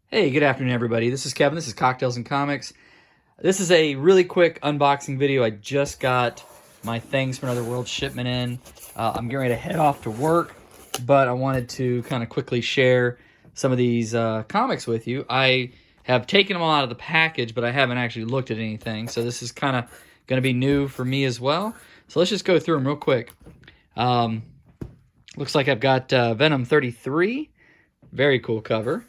Hey, good afternoon, everybody. This is Kevin. This is Cocktails and Comics. This is a really quick unboxing video. I just got my Things from Another World shipment in. I'm getting ready to head off to work, but I wanted to kind of quickly share some of these comics with you. I have taken them all out of the package, but I haven't actually looked at anything, so this is kind of going to be new for me as well. So let's just go through them real quick. Looks like I've got Venom 33. Very cool cover.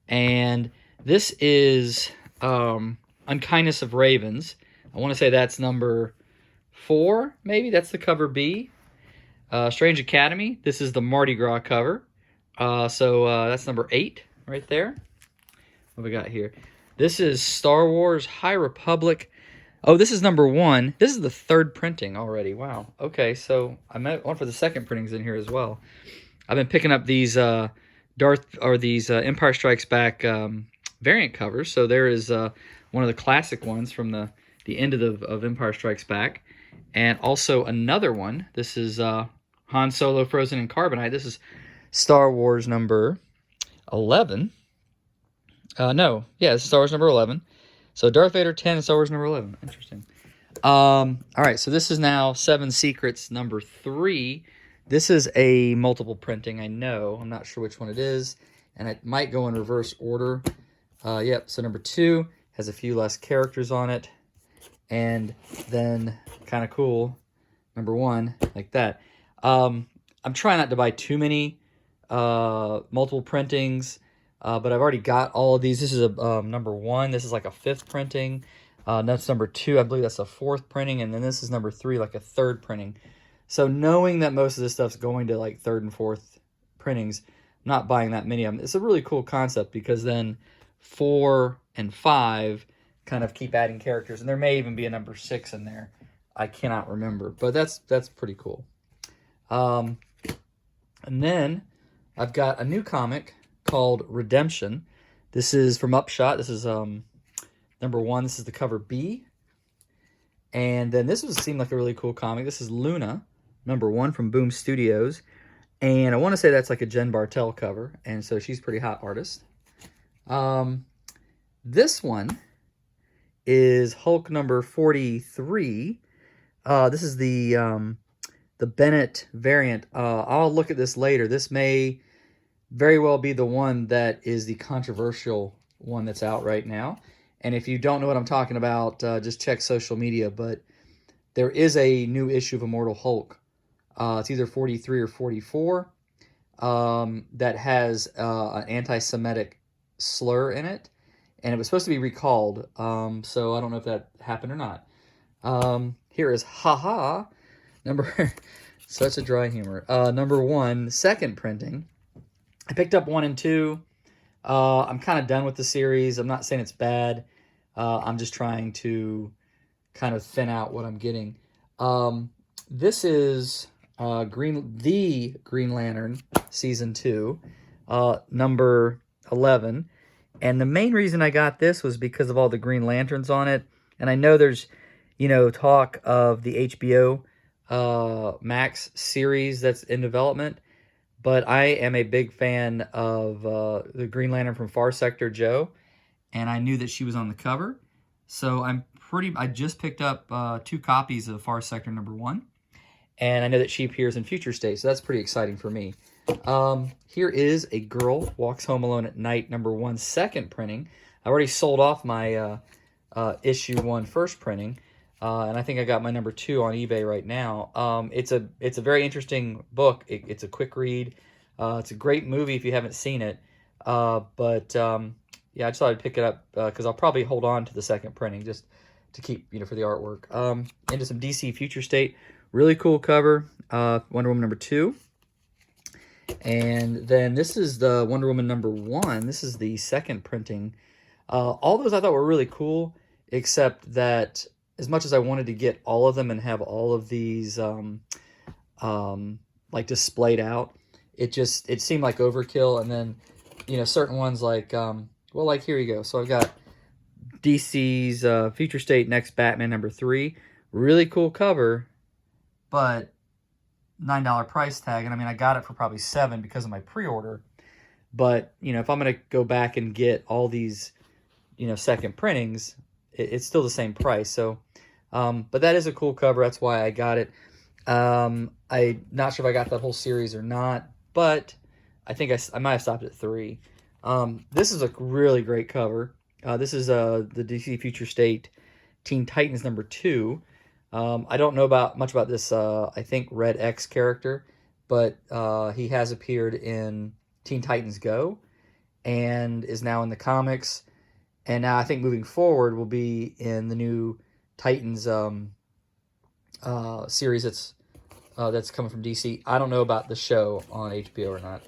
And this is Unkindness of Ravens. I want to say that's number 4, maybe. That's the cover B. Strange Academy. This is the Mardi Gras cover. So that's number 8 right there. What we got here? This is Star Wars High Republic. Oh, this is number 1. This is the 3rd printing already. Wow. Okay, so I meant one for the 2nd printings in here as well. I've been picking up these Empire Strikes Back variant covers. So there is one of the classic ones from the end of Empire Strikes Back, and also another one. This is Han Solo Frozen in Carbonite. This is Star Wars number 11. This is Star Wars number 11. So Darth Vader 10 and Star Wars number 11. Interesting. All right, so this is now Seven Secrets number 3. This is a multiple printing, I know. I'm not sure which one it is, and it might go in reverse order. Yep, so number 2 has a few less characters on it, and then, kind of cool, number 1, like that. I'm trying not to buy too many multiple printings, but I've already got all of these. This is a number 1. This is like a 5th printing. That's number 2. I believe that's a 4th printing, and then this is number 3, like a 3rd printing. So knowing that most of this stuff's going to like 3rd and 4th printings, I'm not buying that many of them. It's a really cool concept because then 4 and 5 kind of keep adding characters, and there may even be a number 6 in there. I cannot remember, but that's pretty cool. And then I've got a new comic called Redemption. This is from Upshot. This is number 1. This is the cover B. And then this seemed like a really cool comic. This is Luna, number 1 from Boom Studios. And I want to say that's like a Jen Bartel cover. And so she's a pretty hot artist. This one is Hulk number 43. This is the Bennett variant. I'll look at this later. This may very well be the one that is the controversial one that's out right now. And if you don't know what I'm talking about, just check social media. But there is a new issue of Immortal Hulk. It's either 43 or 44 that has an anti-Semitic slur in it. And it was supposed to be recalled. So I don't know if that happened or not. Here is Haha. Such a dry humor. Number 1, 2nd printing. I picked up 1 and 2. I'm kind of done with the series. I'm not saying it's bad. I'm just trying to kind of thin out what I'm getting. This is the Green Lantern Season 2, number 11. And the main reason I got this was because of all the Green Lanterns on it. And I know there's, talk of the HBO Max series that's in development. But I am a big fan of the Green Lantern from Far Sector, Joe, and I knew that she was on the cover. So I just picked up 2 copies of Far Sector number 1, and I know that she appears in Future State, so that's pretty exciting for me. Here is A Girl Walks Home Alone at Night number 1, 2nd printing. I already sold off my issue 1 1st printing. And I think I got my number 2 on eBay right now. It's a very interesting book. It's a quick read. It's a great movie if you haven't seen it. Yeah, I just thought I'd pick it up because I'll probably hold on to the 2nd printing just to keep, for the artwork. Into some DC Future State. Really cool cover. Wonder Woman number 2. And then this is the Wonder Woman number 1. This is the 2nd printing. All those I thought were really cool, except that as much as I wanted to get all of them and have all of these like displayed out, it seemed like overkill. And then certain ones like like here you go. So I've got DC's Future State Next Batman number 3, really cool cover, but $9 price tag. And I mean, I got it for probably $7 because of my pre-order, But, you know, if I'm going to go back and get all these, you know, second printings, it's still the same price. So, but that is a cool cover. That's why I got it. I'm not sure if I got that whole series or not, but I think I might have stopped at 3. This is a really great cover. This is the DC Future State Teen Titans #2. I don't know much about this, I think, Red X character, but he has appeared in Teen Titans Go and is now in the comics. And now I think moving forward will be in the new Titans series that's coming from DC. I don't know about the show on HBO or not.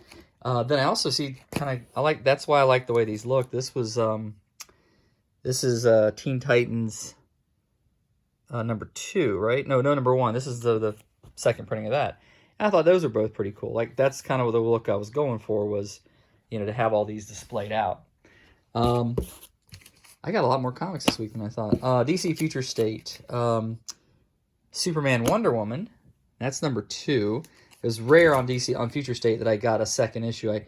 Then I also see that's why I like the way these look. This is Teen Titans #2, right? No, #1. This is the second printing of that. And I thought those are both pretty cool. Like, that's kind of the look I was going for, was, you know, to have all these displayed out. I got a lot more comics this week than I thought. DC Future State, Superman, Wonder Woman. That's #2. It was rare on Future State that I got a second issue.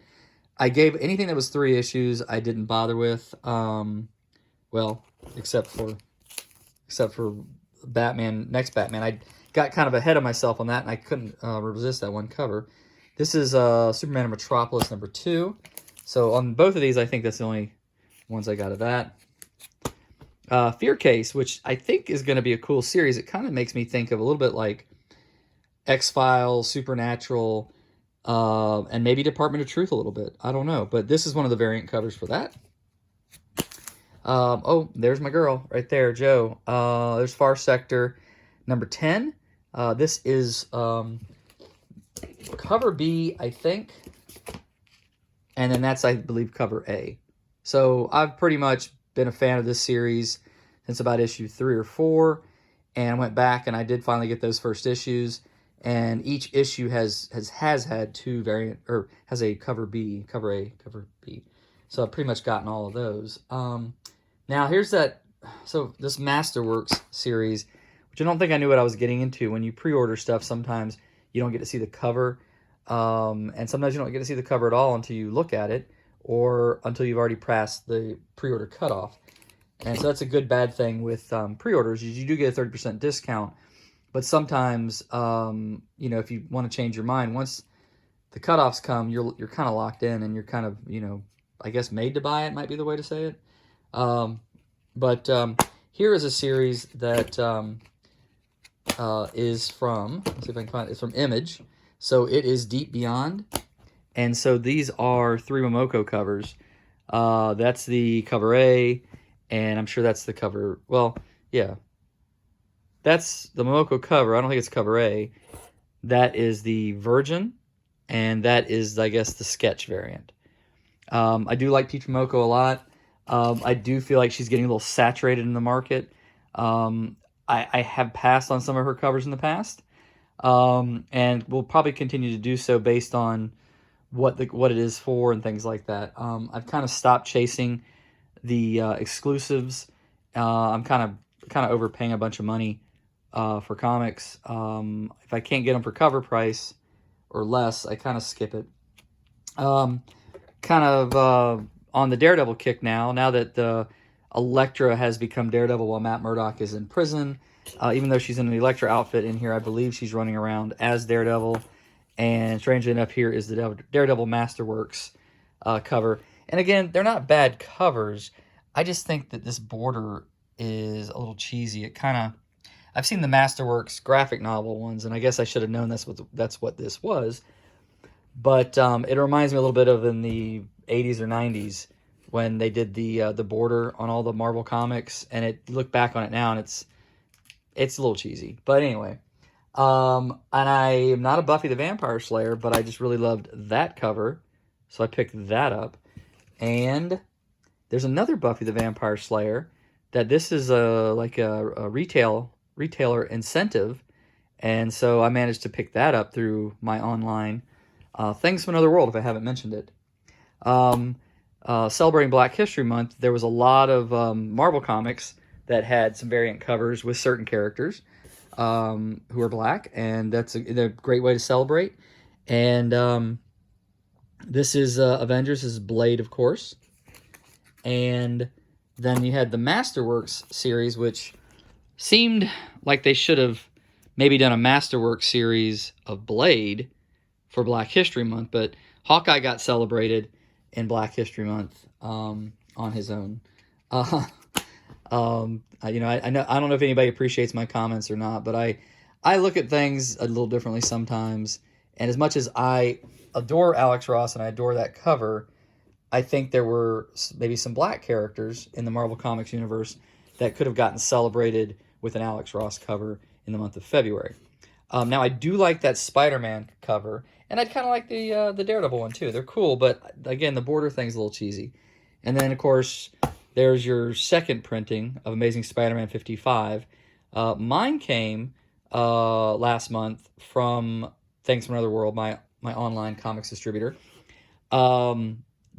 I gave anything that was 3 issues I didn't bother with. Well, except for Batman, next Batman. I got kind of ahead of myself on that, and I couldn't resist that one cover. This is Superman and Metropolis #2. So on both of these, I think that's the only ones I got of that. Fear Case, which I think is going to be a cool series. It kind of makes me think of a little bit like X-Files, Supernatural, and maybe Department of Truth a little bit. I don't know. But this is one of the variant covers for that. Oh, there's my girl right there, Joe. There's Far Sector #10. This is cover B, I think. And then that's, I believe, cover A. So I've pretty much been a fan of this series since about issue 3 or 4, and went back and I did finally get those first issues. And each issue has had 2 variant, or has a cover B, cover A, cover B. So I've pretty much gotten all of those. Now here's that. So this Masterworks series, which I don't think I knew what I was getting into. When you pre-order stuff, sometimes you don't get to see the cover, and sometimes you don't get to see the cover at all until you look at it, or until you've already passed the pre-order cutoff. And so that's a good bad thing with pre-orders, is you do get a 30% discount. But sometimes, you know, if you want to change your mind, once the cutoffs come, you're kind of locked in, and you're kind of, you know, I guess made to buy it might be the way to say it. But here is a series that is from, let's see if I can find it, it's from Image. So it is Deep Beyond. And so these are 3 Momoko covers. That's the cover A, and I'm sure that's the cover, well, yeah. That's the Momoko cover. I don't think it's cover A. That is the Virgin, and that is, I guess, the sketch variant. I do like Peach Momoko a lot. I do feel like she's getting a little saturated in the market. I have passed on some of her covers in the past, and will probably continue to do so based on what it is for and things like that. I've kind of stopped chasing the exclusives. I'm kind of overpaying a bunch of money for comics. If I can't get them for cover price or less, I kind of skip it. Kind of on the Daredevil kick now that Elektra has become Daredevil while Matt Murdock is in prison. Even though she's in an Elektra outfit in here, I believe she's running around as Daredevil. And strangely enough, here is the Daredevil Masterworks cover. And again, they're not bad covers. I just think that this border is a little cheesy. It kind of, I've seen the Masterworks graphic novel ones, and I guess I should have known that's what this was. But it reminds me a little bit of in the 80s or 90s when they did the border on all the Marvel comics, and look back on it now, and it's a little cheesy. But anyway, and I am not a Buffy the Vampire Slayer, but I just really loved that cover, so I picked that up. And there's another Buffy the Vampire Slayer that this is like a retailer incentive, and so I managed to pick that up through my online Things from Another World, if I haven't mentioned it. Celebrating Black History Month, there was a lot of Marvel comics that had some variant covers with certain characters who are black, and that's a great way to celebrate. And This is Avengers. This is Blade, of course. And then you had the Masterworks series, which seemed like they should have maybe done a Masterworks series of Blade for Black History Month, but Hawkeye got celebrated in Black History Month on his own. Uh, I know I don't know if anybody appreciates my comments or not, but I look at things a little differently sometimes. And as much as I adore Alex Ross and I adore that cover, I think there were maybe some black characters in the Marvel Comics universe that could have gotten celebrated with an Alex Ross cover in the month of February. Now, I do like that Spider-Man cover, and I'd kind of like the Daredevil one too. They're cool, but again, the border thing's a little cheesy. And then, of course, there's your second printing of Amazing Spider-Man 55. Mine came last month from Thanks from Another World, my online comics distributor.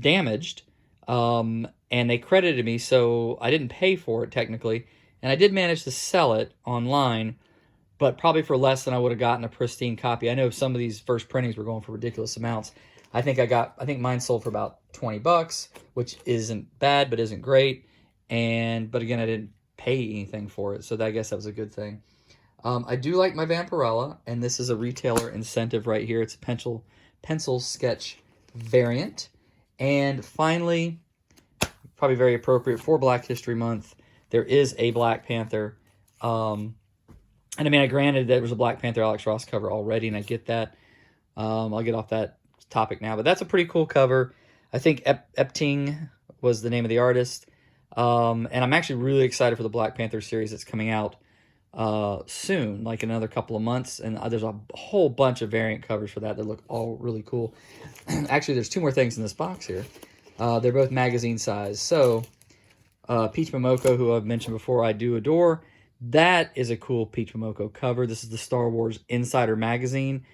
Damaged, and they credited me, so I didn't pay for it technically, and I did manage to sell it online, but probably for less than I would have gotten a pristine copy. I know some of these first printings were going for ridiculous amounts. I think mine sold for about $20, which isn't bad, but isn't great. But again, I didn't pay anything for it, so I guess that was a good thing. I do like my Vampirella, and this is a retailer incentive right here. It's a pencil sketch variant. And finally, probably very appropriate for Black History Month, there is a Black Panther. And I mean, granted there was a Black Panther Alex Ross cover already, and I get that. I'll get off that topic now, but that's a pretty cool cover. I think Epting was the name of the artist. And I'm actually really excited for the Black Panther series that's coming out soon, like in another couple of months. And there's a whole bunch of variant covers for that look all really cool. Actually, there's two more things in this box here. They're both magazine size. So, Peach Momoko, who I've mentioned before, I do adore. That is a cool Peach Momoko cover. This is the Star Wars Insider magazine.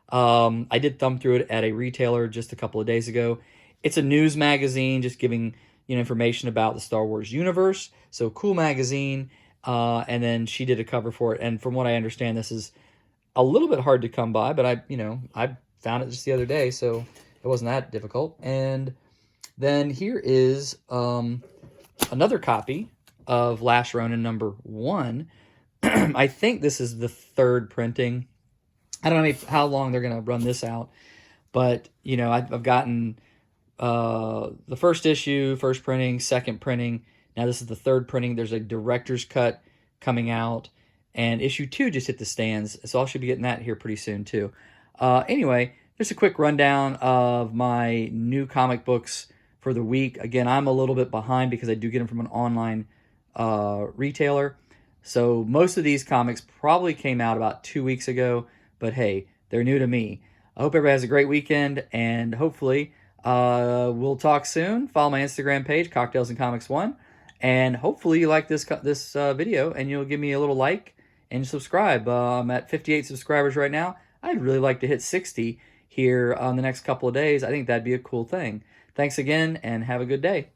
I did thumb through it at a retailer just a couple of days ago. It's a news magazine, just giving information about the Star Wars universe. So, cool magazine. And then she did a cover for it. And from what I understand, this is a little bit hard to come by, but I found it just the other day, so it wasn't that difficult. And then here is another copy of Last Ronin #1. I think this is the third printing. I don't know how long they're going to run this out, but I've gotten the first issue, first printing, second printing. Now this is the third printing. There's a director's cut coming out, and issue 2 just hit the stands, so I should be getting that here pretty soon too. Anyway, just a quick rundown of my new comic books for the week. Again, I'm a little bit behind because I do get them from an online retailer. So most of these comics probably came out about 2 weeks ago, but hey, they're new to me. I hope everybody has a great weekend, and hopefully we'll talk soon. Follow my Instagram page, Cocktails and Comics 1, and hopefully you like this video, and you'll give me a little like and subscribe. I'm at 58 subscribers right now. I'd really like to hit 60 here on the next couple of days. I think that'd be a cool thing. Thanks again, and have a good day.